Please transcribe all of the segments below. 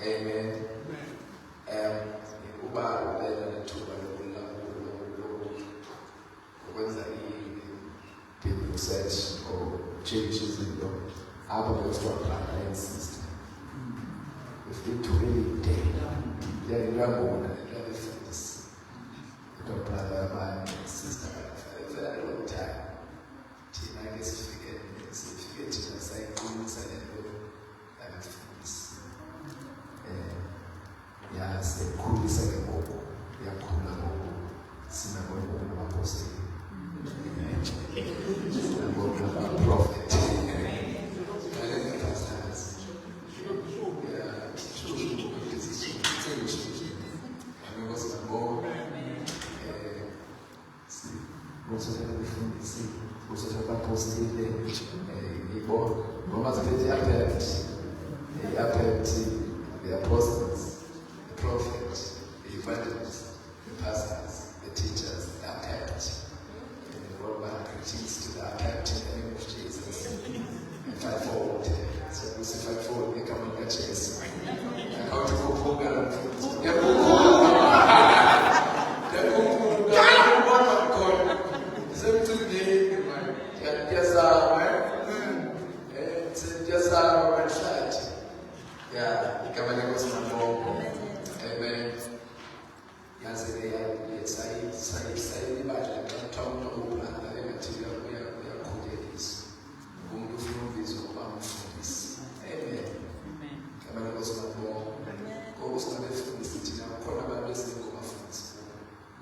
Amen. Ubaba ubela nethuba lokwenza i-deep research or changes in your other brother and sister. If you to really day, then you are going to have friends. Your brother and sister for a very long time. I guess if you get to the same things and have friends. Yes, the cool second book. They are cool and synagogue and apostle. Synagogue and prophet. The apostles, the prophets, the evangelists, the pastors, the teachers, the attacked. And the Lord preachings to the attacked in the name of Jesus. And fivefold. So we say fivefold, they come and catch us. And how to go forward and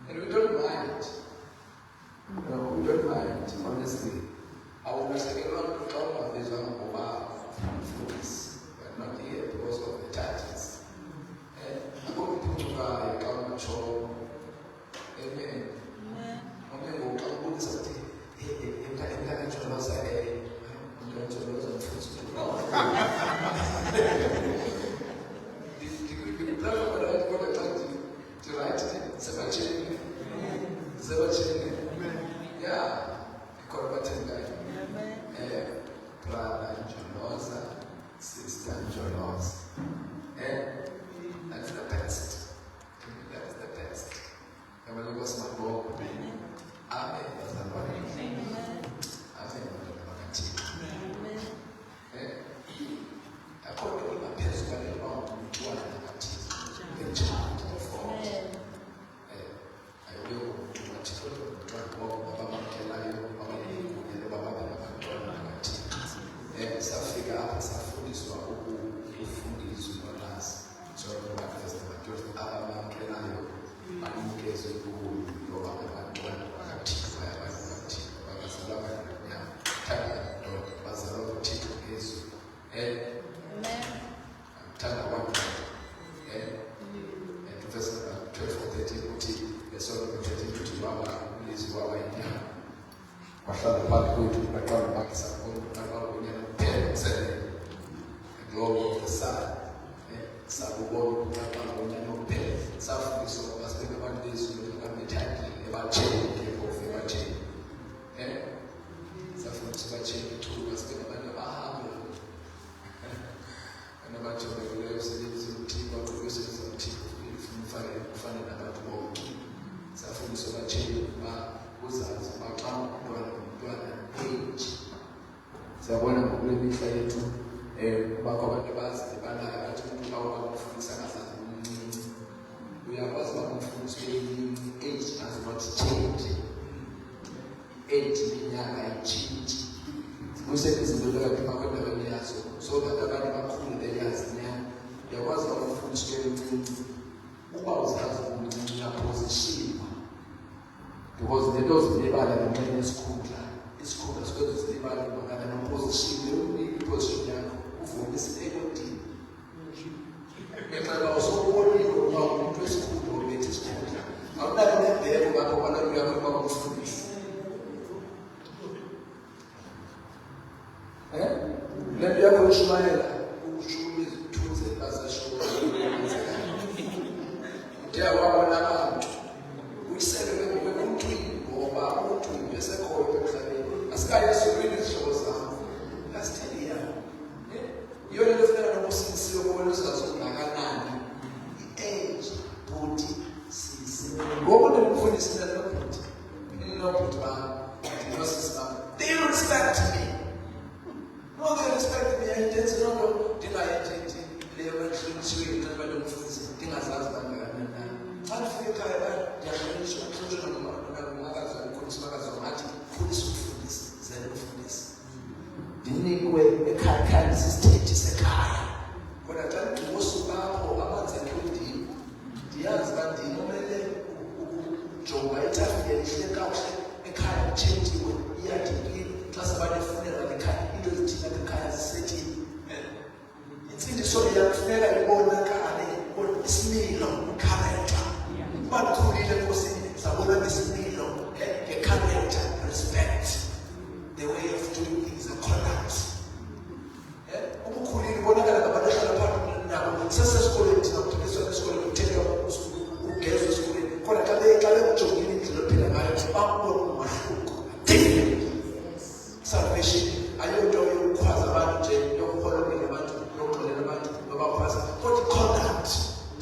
and we don't mind. No, we don't mind, honestly. I would say a lot of these are mobile phones, but not here because of the charges. I'm going to put a control. Amen. Amen. We'll put something. Yeah, brother Jolosa, sister Jolosa. That's the best. That's the best. And when you go to my book, Amen. That's the Lord. Amen. According to my personal law, you are the child of God. I will do what you do. Safika safundiswa ukufundiswa nasi so bakufesta abamkelayo bamukezwe kuyo abantwana bakathixo yabantu bakazalwa abantwana thanda bazalwa kuthixo Yesu thanda abantu verse 12:13 uthi lesona 13 uthi baba ulizwi baba inyama bahlala phakathi kwethu baqala bakisa the glory of the sun. Sabubona ukubona unyana kuphela. Safundiswa abasebenzisa abantu bezulu abamethandi ebatshele ngofika batshele. Safundiswa batshele ithuba basebenzisa abantu abahamba. Anabatholeyo usebenza uThixo akusebenza uThixo ufane nabantu bonke. Safundiswa batshele uzazi baxa umntwana age. Siyabona ngokule mihla yethu bakho abantu bazi banayo athi umuntu awabafundisa kazazi umncinci uyakwazi ukumfundisa age does not change. Age minyaka ayichange. Kusebenza into yakhe makwendabeni yazo so that abantu bakhulu beyazi nyana uyakwazi ukumfundisa umncinci uba uzazi umncinci uyaphozishiwa because the doors zilebala ngenxa yesikhundla. Isikhundla sikwenza zilebala makana nomposition iposition yakho uvume isibekodini ngenxa usubonile ukuba umuntu wesikhundla ubethe isikhundla awunayo nebheko ngapho kwalapho yakho bakufundisa lento yakho ushumayela ukushuma izithunzi bazashola ndiyawabona abantu uyisekele ngokwemntwini ngoba umntwini besekhoyo emhlabeni asikaye esukweni izihlobo zakho last year yona engazazi kangakanani na. Xa ndifika ekhaya ndiyahlonishwa kuhlonishwa nomakazi omkhulisa umakazi wangathi khulisa umfundisi zele umfundisi. Ndinikwe ekhaya isiteji sekhaya. Kodwa xa ndigqiba usuku apho amanzi eqondini ndiyazi uba ndinomele ukujonga itafile lihle kakuhle ekhaya kutshenjiwe iyadilile xa sebanefunela ekhaya into ezithile ekhaya zisetile. Intsindiso iyakufuneka ibonakale isimilo ukharacter. Uba ndikhulile enkosini sabona ngesimilo ngecharacter, respect, the way of doing things, a conduct. Ukukhulile ibonakala ngabantu ahlala phakathi nabo sesesikoleni ndinakuthengiswa esikoleni kuthethwa ugezwa esikoleni kodwa xa bekujongile indlela ophila ngayo babona umahluko. Salvation ayonto yokukhwaza abantu nje yokuholokela abantu yokuxolela abantu nobakhwaza kodwa i-conduct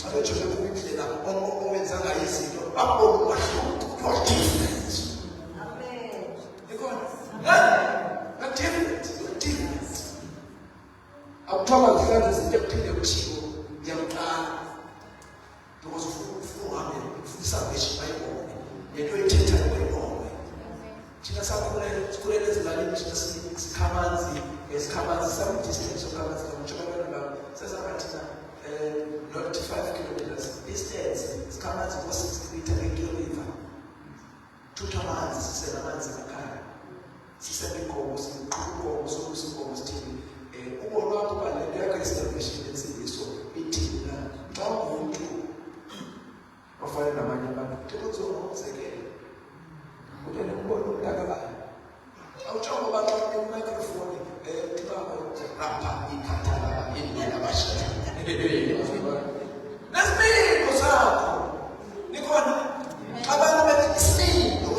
xa bejonge kwindlela owenza ngayo izinto babona umahluko. You're different. Amen. You're different. You're different. Akuthiwa zihlala izinto ekuphinde kuthiwo ngiyamqala because ufuna uhambe i-salvation bayibone lento oyithethayo bayibone. Thina sikhulele ezilalini thina sikhamanzi some-distance sokhamanzi kamutshokalwana lapho sesihamba thina not 5 kilometers distance sikhamanzi ngo-6 litre ngekilometer thutha amanzi sisela amanzi emakhaya sisela inkomo siqhuba inkomo sithini ubona lapho balento yakho i-salvation ensindiso ithina xa ungumuntu ofana namanye abantu tekuzomsekela utene ubona umntakabayo awutshobo baxa imicrophone tibako rapha ikhathala indlela abashaya nesimilo sakho nikhona abantu bethi isimilo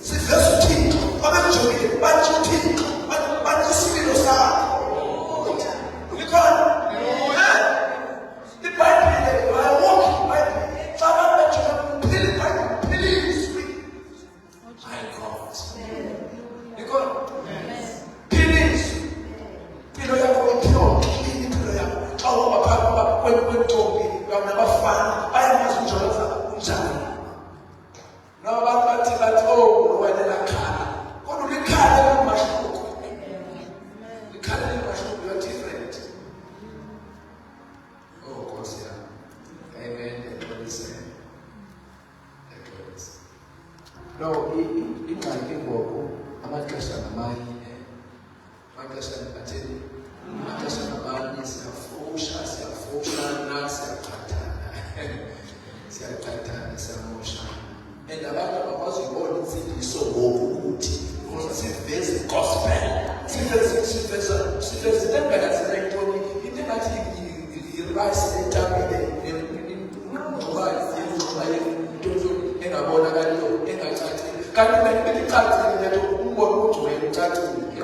siveza uThixo abemjongile bathi uThixo bathi isimilo sakho nikhona iBhayibhile ayewalk iBhayibhile xa abantu bejonga kuphila iBhayibhile philizwi hayi God nikhona philizwi impilo yakho ipure impilo yakho xa uhamba phakathi kwentombi nabafana bayamazi unjalo zakho unjani nabantu bathi wena lakhala kodwa ulikhala elimahluko likhala elimahluko you're different. Oh Nkosi yami. Amen. No, ingxaki ngoku amaxesha ngamanye amaxesha athini amaxesha ngamanye siyafoshana siyaqhathana siyamoshana and abantu abakwazi ukubona imfundiso ngoku ukuthi siveze gospel siveze lembelazela intoni into engathi i-rice etapile engabonakaliyo engacacile kanti belicacile lento umbona ugcwele ucacile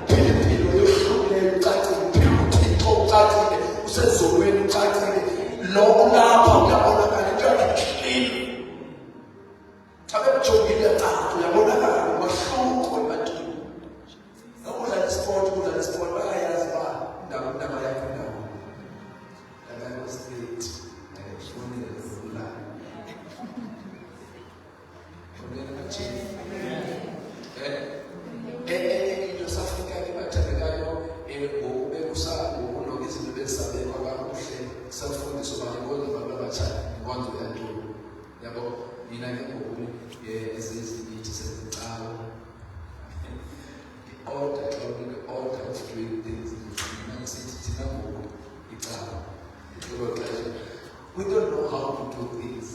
philiphilo yohlukileyo ucacile philithixo ucacile usezolweni ucacile lo lapha uyabonakala into yakhe xa bekujongile uyabonakala umahluko ebantwini nokudlala isport bayayazi uba indaba yakho indawo lakayostate fonele zokulala fonele majini into safrika ke bathandekayo ngokunoka izinto bezisabekwa kakuhle safundiswa bangonzo abantu abatshana inkonzo yantoni yabo mina ke ngoku ezizinithi sezicawa order of doing things thina ngoku icawa we don't know how to do things.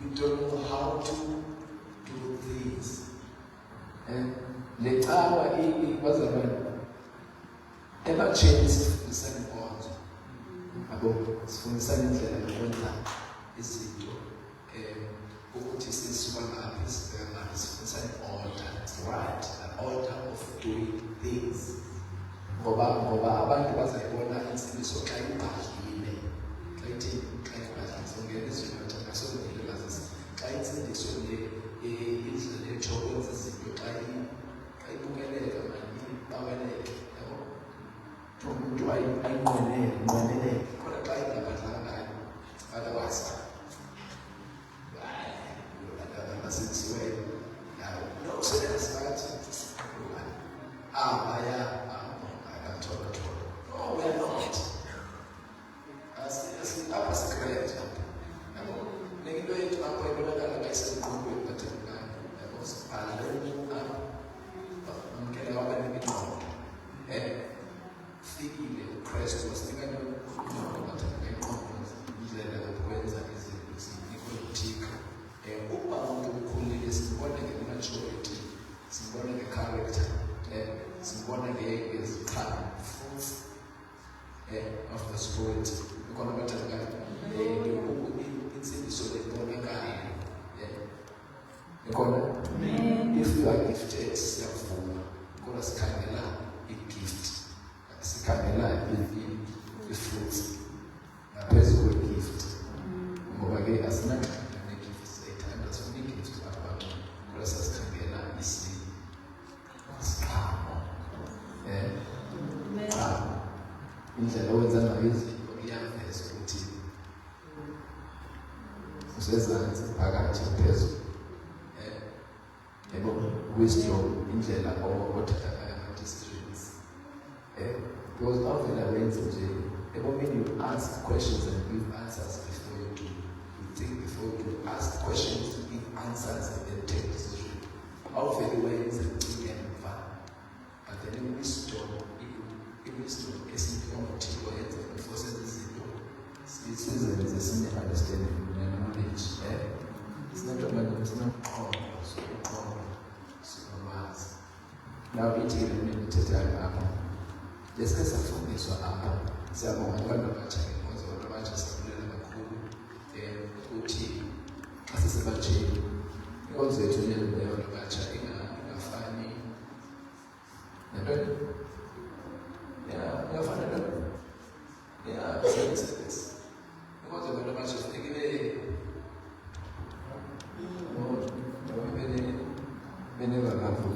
We don't know how to do things. Le cawa bazalwane ebatsheni sifundisana inkonzo abo sifundisana indlela yokwenza izinto ukuthi sisuka ngaphi sibheka ngaphi sifundisana order, right, an order of doing things. Ngoba abantu bazayibona insindiso xa ibhahile xa ithini xa ibhahile songena izinto ngasongile bazisa xa insindiso le indlela ejokwenza izinto xa ibukeleka manje baweleke yabo sibona ngeziqhamo fruits of the spirit ikhona abathandekayo insindiso lebonakala ikhona if you are gifted siyavuma kodwa sikhangela i-gift sikhangela i-fruits ngaphezu kwe-gift ngoba ke asinangxaki ne-gift sayithanda sifuna i-gift abantu kodwa sasikhangela isiqhamo indlela owenza ngayo izinto iyaveza ukuthi usezansi phakathi phezulu wisdom indlela othatha ngayo ama-decisions because awuvela wenze nje when you ask questions and give answers before you do, you think before you ask questions to give answers and then take decisions. Awuvela wenze ucingemva but then wisdom esiphiwa nguThixo yenza before senze izinto sizenze sine-understanding ne-knowledge sinatomanaa sinokuqonda sinolwazi. Now ithi ke le nithethayo apha lesike safundiswa apha siyabonga abantu abatsha ngenkonzo abantu abatsha siyabulela kakhulu ukuthi xa sisebatsheni inkonzo yethu leyabantu abatsha ingafani nantoni ingafani nantoni service inkonzo yabantu abatsha sinikele benebakavu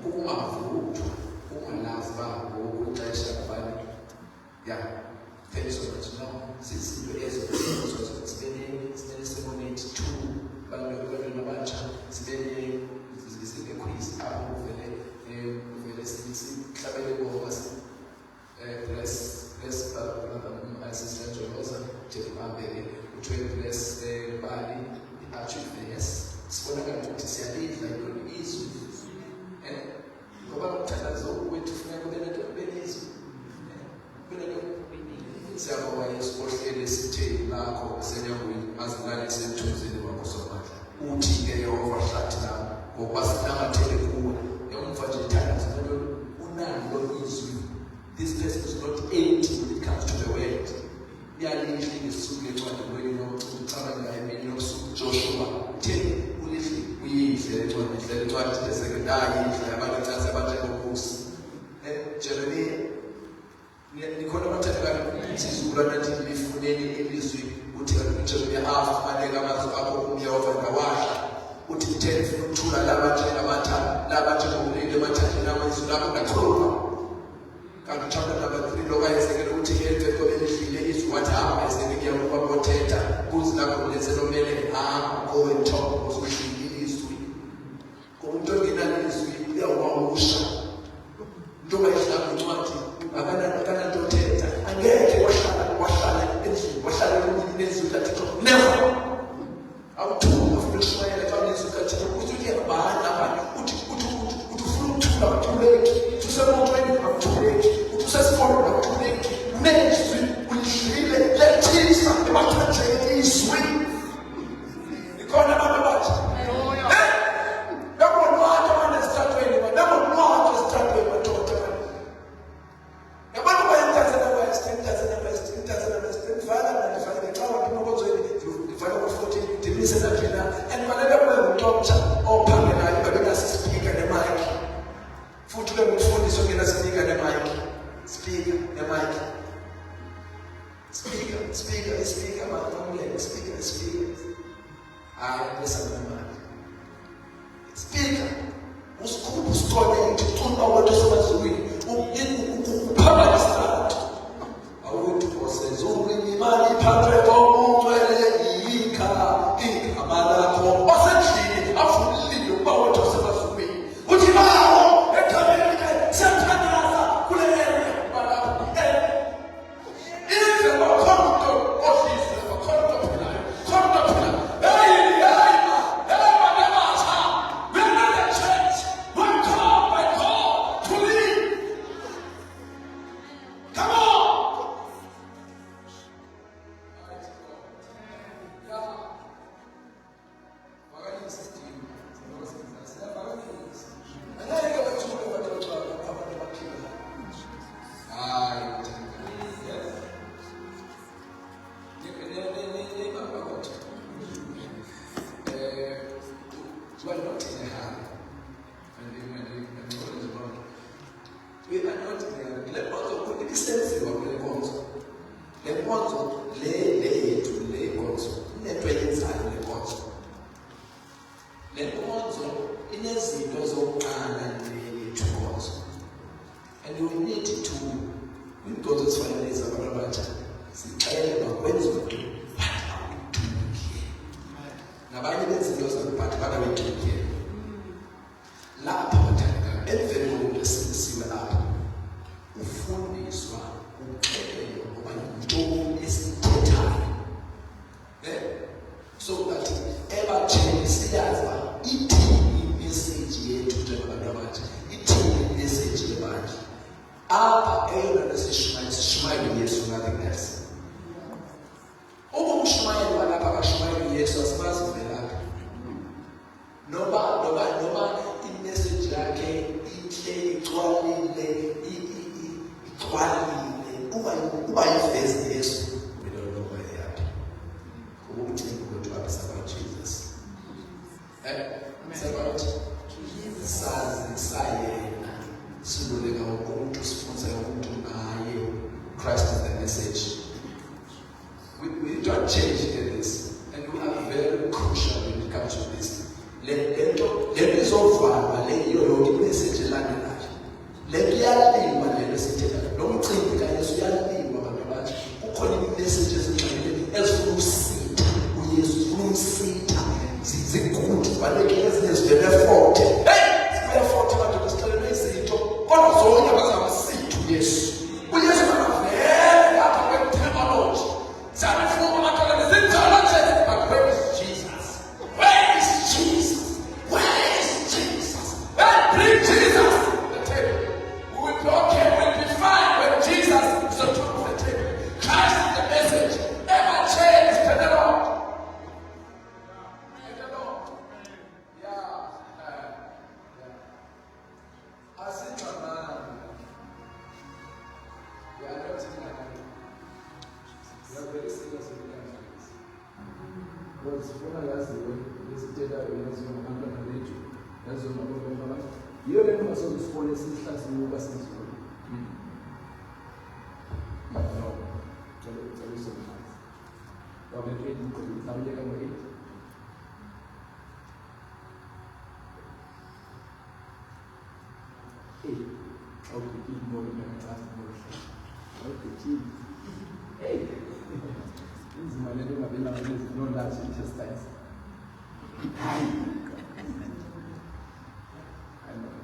ukungavutwa, ukungalazi babo, ukuxesha abantu Yeah. Thank you so much. Now, since the years of the spending 2, but we're going to spending is a quiz. Bless Assistant Rosa, Jeff Mabere, which will bless Bali, the Archivist. Spoken to Tissiadi, like on easy. And Robert Tanazo went to Frank Benes. Siyabonga isipohleli sithe lakho senyangweni azilali senthunzini wakho somadla uthi ke Yehova hlathi la ngokwasinathele kuwe emva nje ithandaza lo unalo izwi. This place is not empty when it comes to the word. Iyalihle ngesuku lencwadi kweli nokucabanga emini nosuku Joshua utheni ulihle uyihle lencwadi lesekendari ihle abantu abanjengoMoses Jeremiah nikhona abathatha isizukulwana nathi lifuneni ilizwi uthi Jeremiah afanele amazwi akho umYehova ngawasha uthi mthele ufuna ukuthula labathi ngokulinde emathatheni amazwi lakho ngakhuluma kanti thanda labathi lokayezekela ukuthi yenze kobe lihlile izwi wathi hamba esekekuya ukubothetha kuzi lakho leselomele kowe top uzohlile izwi komuntu ongenalo izwi uyawawusha njengoba ihlala incwadi akana ndothetha angeke wahlala endlini wahlala nezwi laThixo never awuthula ufuna ukushumayela xa nezwi laThixo uthi uyabana abantu uthi ufuna ukuthula uthuleki usemontweni akuthuleki usesifolo akuthuleki nezwi ulishile lethisa emathatheni izwi ikhona abantu abathi network ezinye zivele 40. Hey, zibuya 40 abantu besicela izinto. Kodwa zonke bazamsithu Yesu. uYesu akavele lapha kwe-technology. Sanifuna amathala nezinzalo nje, but where is Jesus? Where is Jesus? Where is Jesus? Hey, bring Jesus to the table. We will be okay, we will be fine when Jesus is on top of the table. Christ is the message. Never change the Lord. The Lord. Yeah. I see my man. We are not sitting at home. We are very serious in the things. Because when I asked the way, they said that we have some hundred and eighty. That's what I'm going to do. You don't know some school sisters who are since school. No. Tell you something nice. Now we're 8 because now we're going to 8. Okay, keep more than that. Okay, keep. Hey! This is my little Mabina, no large intestines.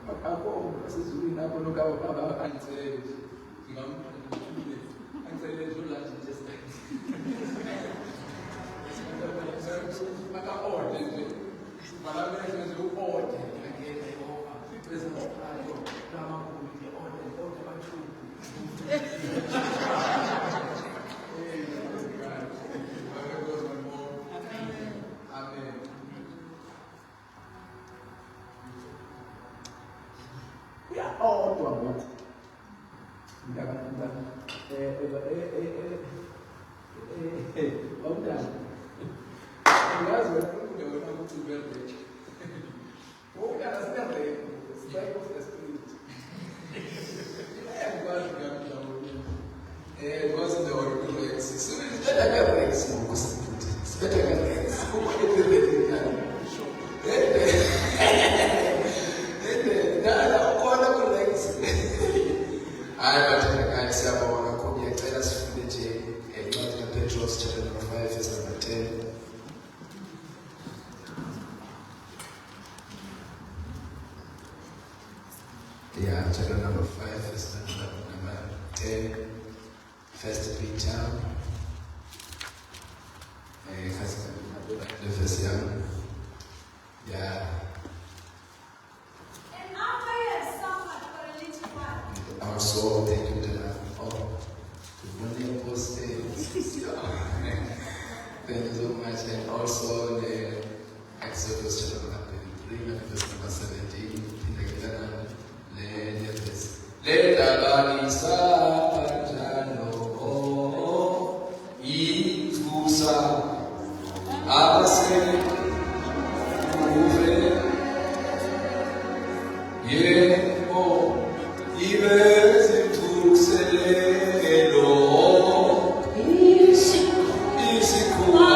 I go, this is really not going to go about and say, you know, and say there's no large intestines. I can't order it. But I'm going to order it. There's no drama. Amen. We are all to a book. It wasn't the original Rex. So it's better than Rex. It's better than Rex. I but say about one copy. Tell us from the J. Martin Petros, chapter number 5, verse number 10. Yeah, chapter number 5, verse number 10. First Peter. Yeah. And after you have suffered for a little while. Also, thank you, Dana. Oh, good morning, Apostle. Thank you so much. And also the Exodus chapter number 23, verse number 17. Let the Satano Ifusa Abase Uve Yemo Ibe Tuxelelo Isikuma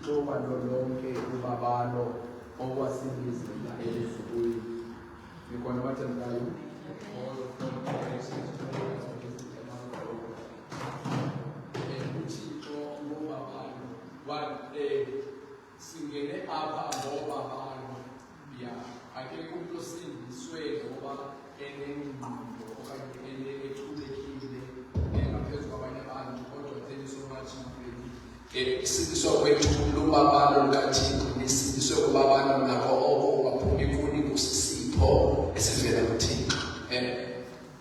uThixo balolonke ubabalo okwasibizela elizweni. Ngikhona bathandayo. uThixo ngobabalo. Singene apha ngobabalo. Ya, akekho umuntu osindiswe ngoba enengqondo okanye ethulekile ngaphezu kwabanye abantu, kodwa thank you so much mfowethu. Isindiswa kwethu lubabalo lukaThixo, nisindiswe kubabalo nakho oko ungaphumi kuni kusisipho esivela kuThixo.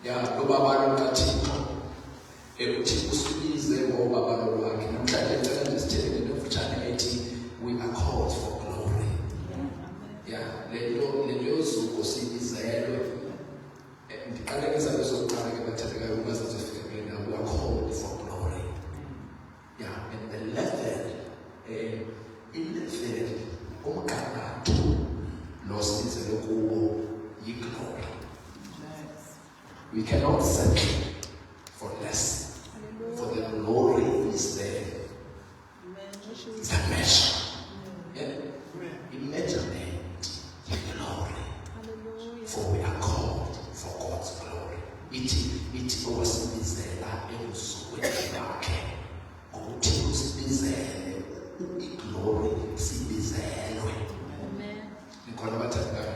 Ya, lubabalo lukaThixo. uThixo usibize ngobabalo lwakhe. Namhlanje ngicela nje sithele into emfutshane ethi we are called for glory. Ya, lento yozuko sibizelwe. Ndiqale ngizame sokuqala ke bathandekayo ukuba sizofika kule ndawo. We are called for glory. Yeah, and the level umgangatho lo sibizelwe kuwo yi-glory. We cannot settle for less. For the glory is there. It's a measure. Yeah. Measurement the glory. For we are called for God's glory. Ithi owasibizela emzukweni wakhe. Ngokuthi usibizele i-glory sibizelwe. Nikhona bathandayo.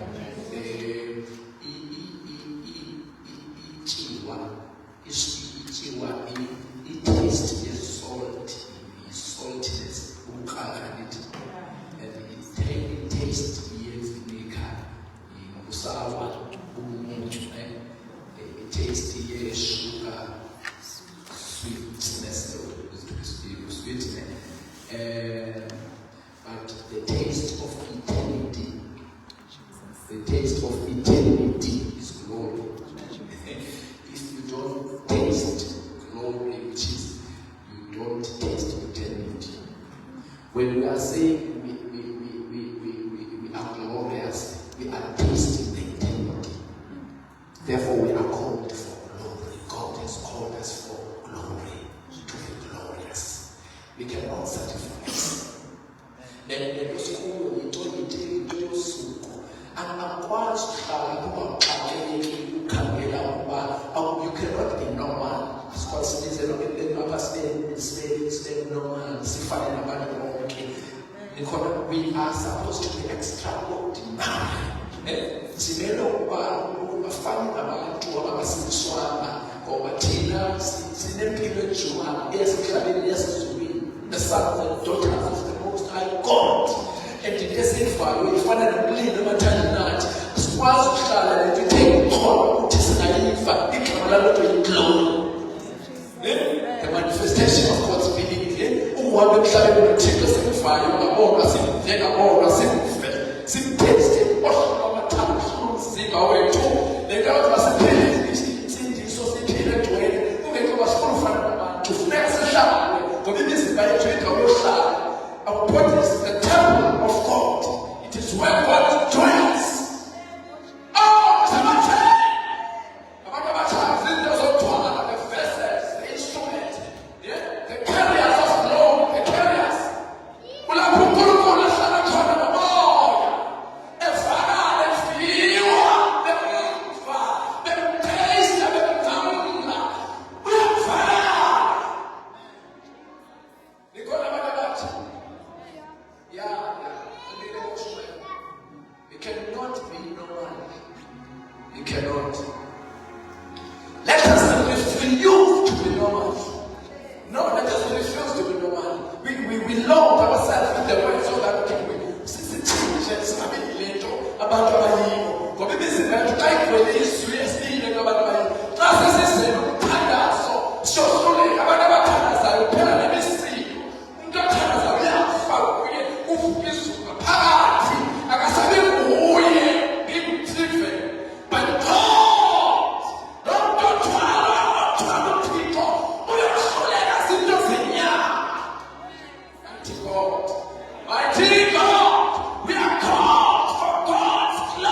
I-taste is saltiness, and it taste vinegar, sour, it taste sugar, sweetness, but the taste of eternity is glory. If you don't taste glory, which is you don't taste eternity. When we are saying we are glorious, we are tasting the eternity. Therefore, we are called for glory. God has called us for glory, to be glorious. We cannot sacrifice. You cannot be normal. We are supposed to be extraordinary. The sons and daughters of the Most High God. And it doesn't follow. If one of them leave the maternity, squash and you take God, which is naive, it can allow to glory. The manifestation of God's being here. Who want to try to take us in fire, or as in Vienna, or as in Sim tasted, wash our tongue, zip away too. The God was a penny, sing so superior to it. Who make us full fun to flex the shop. But it is by a trick of your side. Our body is the temple of God. It is where God joins. Oh, Timothy! The vessels, the instruments, the carriers of law, the carriers. Mighty God, we are called for God's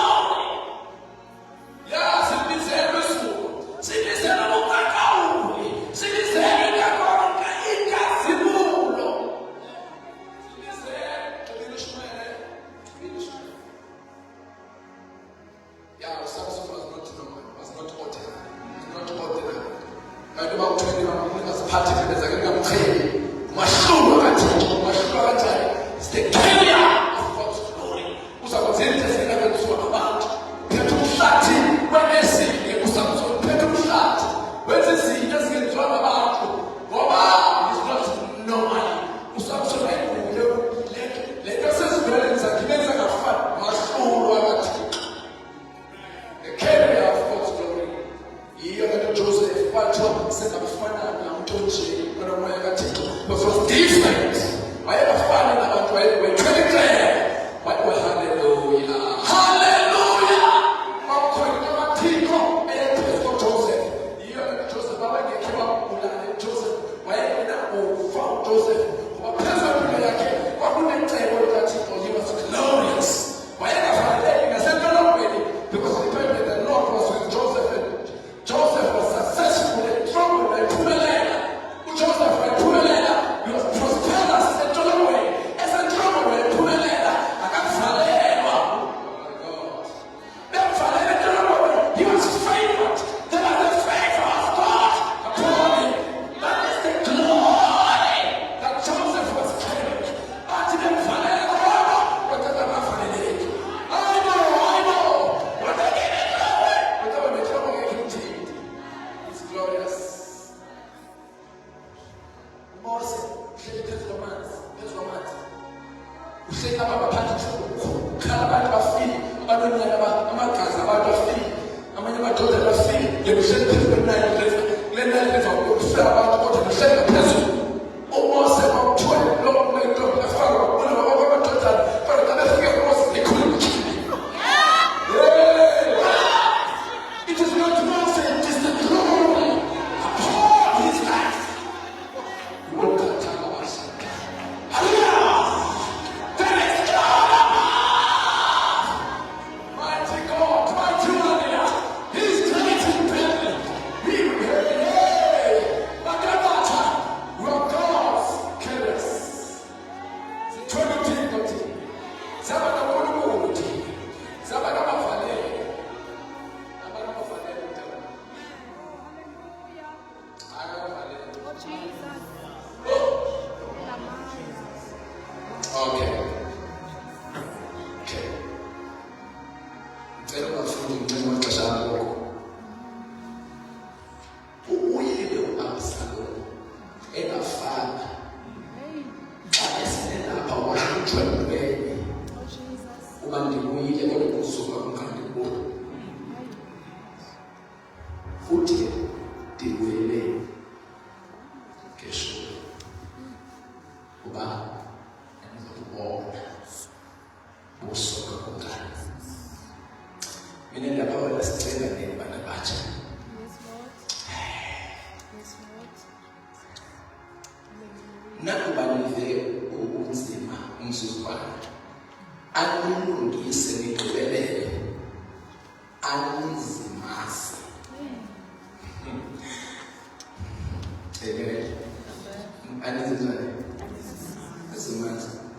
Sekaba baphathi ukukhala abantu bafile, abanonyaka amagazi abantu bafile, amanye amadoda bafile, lebuhleli phezulu kwenaliva ukufela abantu kodwa luhleli phezulu. UMose kwakuthiwa lokho kumele afakwe ukubona kwamadodana, kodwa xa befike kuMose bekhululekile. It is not Moses, it is the glory upon his life.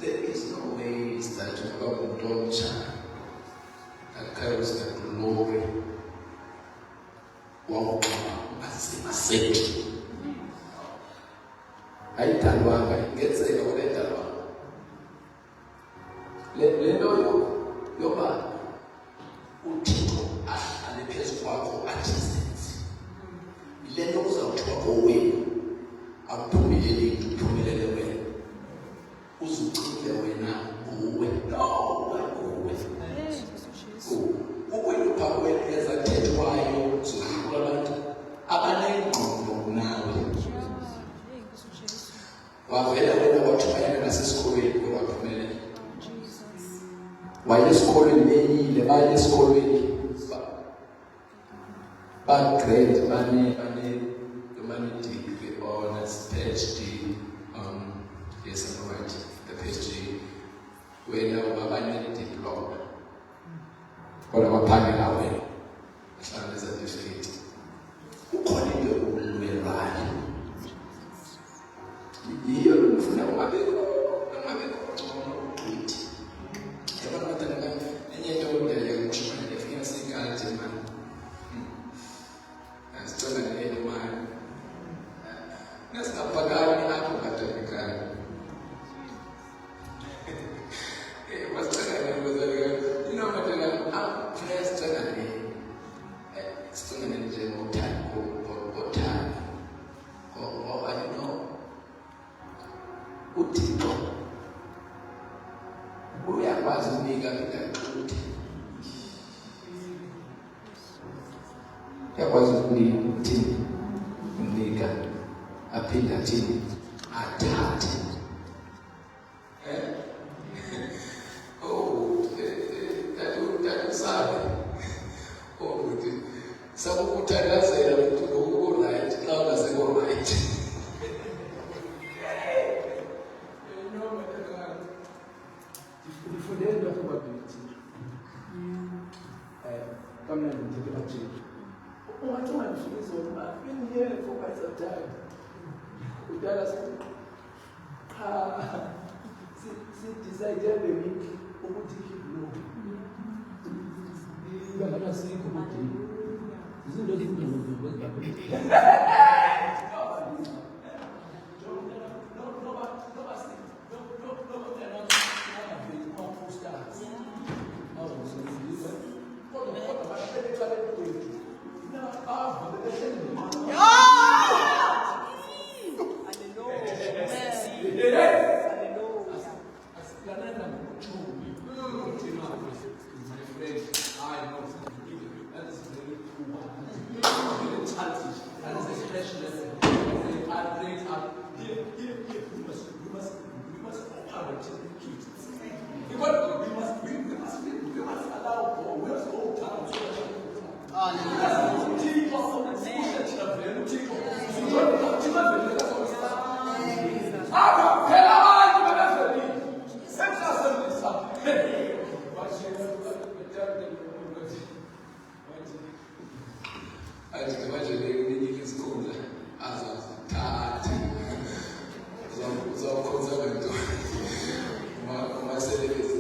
There is no way that God don't shine. That carries the glory. Walk maseki. Aitalwanga ingenzeka wena italwanga. Lento yoba uThixo ahlale phezu kwakho ajisenze. Lento uzawuthiwa kowenu akuphumeleli uphumelele wena. Uzucile wena uwe no uwe. Ukwenu phakweni ezathethwayo zodlula abantu abanengqondo nawe. Wavela wena wathumela nasesikolweni waphumelela. Waye esikolweni benyile baye esikolweni ba grade bane degree honors PhD yes I'm right the PhD wena wabane diploma kodwa waphangela wena ahlala certificate ukhona into ulwelayo yiyo ufuna ungabeko uqithi yabona batana enye into oyaya kushona efika singade man asithola ngene man nasingabhakani apho kadakani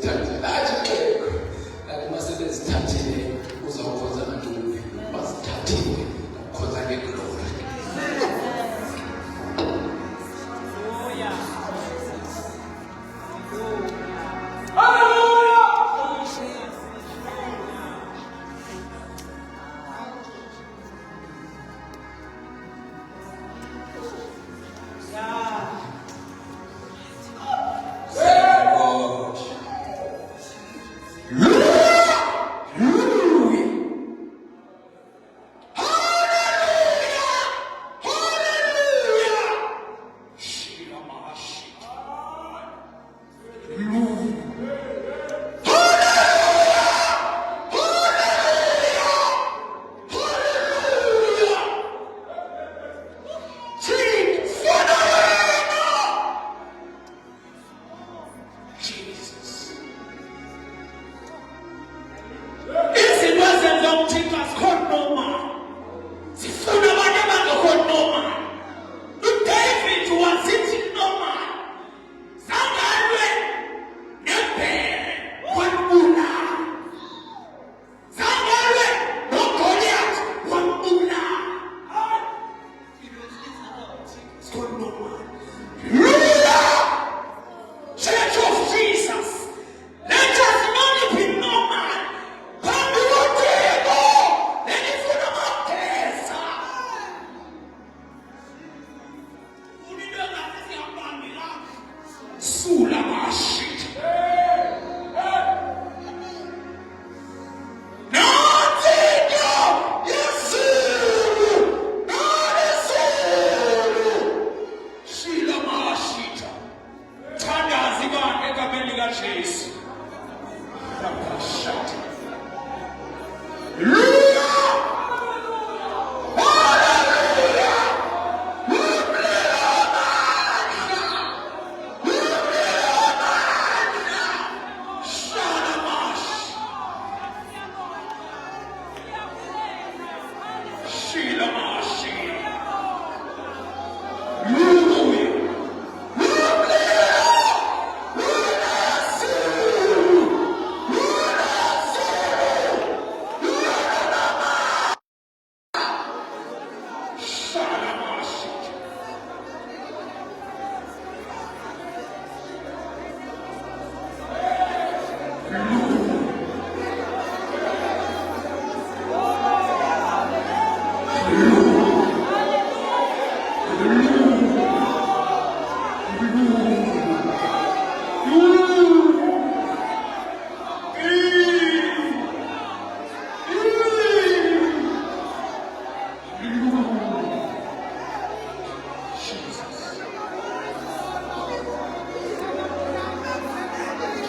zithathile ajikeko kanti mase bezithathile uzawukhonza nantoni bazithathile ukukhonza ngeglori.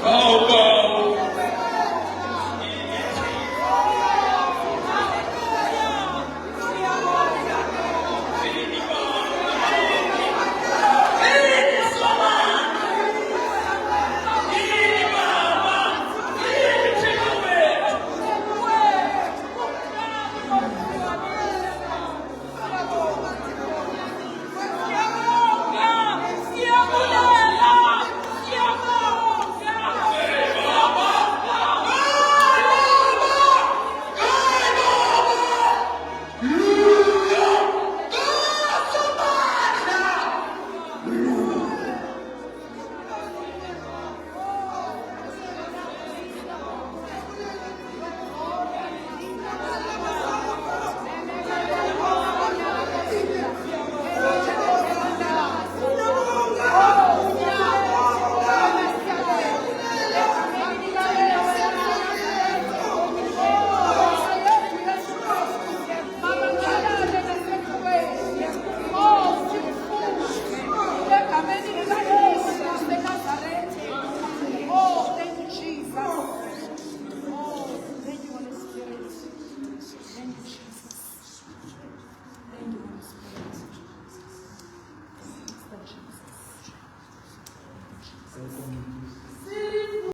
Oh,